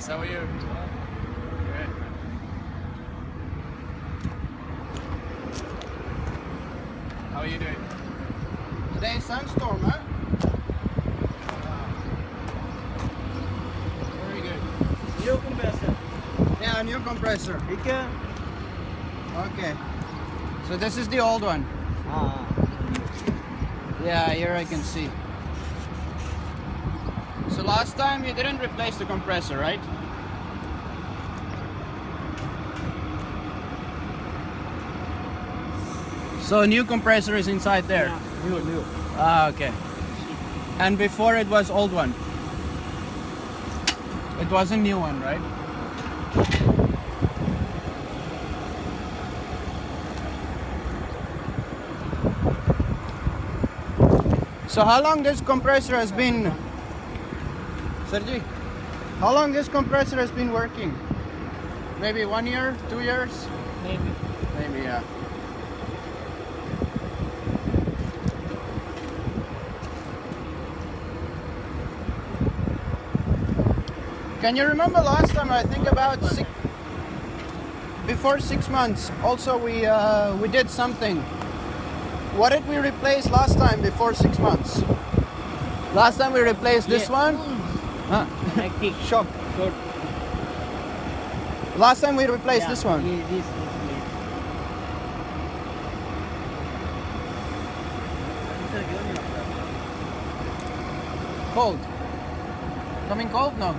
Nice, how are you? Good. How are you doing? Today is sandstorm, huh? Very good. New compressor. Yeah, new compressor. Okay. Okay. So this is the old one. Yeah, here I can see. So last time you didn't replace the compressor, right? So a new compressor is inside there. Yeah, new. Ah, okay. And before it was old one. It was a new one, right? So how long this compressor has been, Sergi? How long this compressor has been working? Maybe 1 year, 2 years? Maybe. Maybe, yeah. Can you remember last time? I think about before 6 months. Also, we did something. What did we replace last time before 6 months? Last time we replaced this one. Huh? Hectic. Shock. Good. Last time we replaced this one. This. Cold. Coming cold now.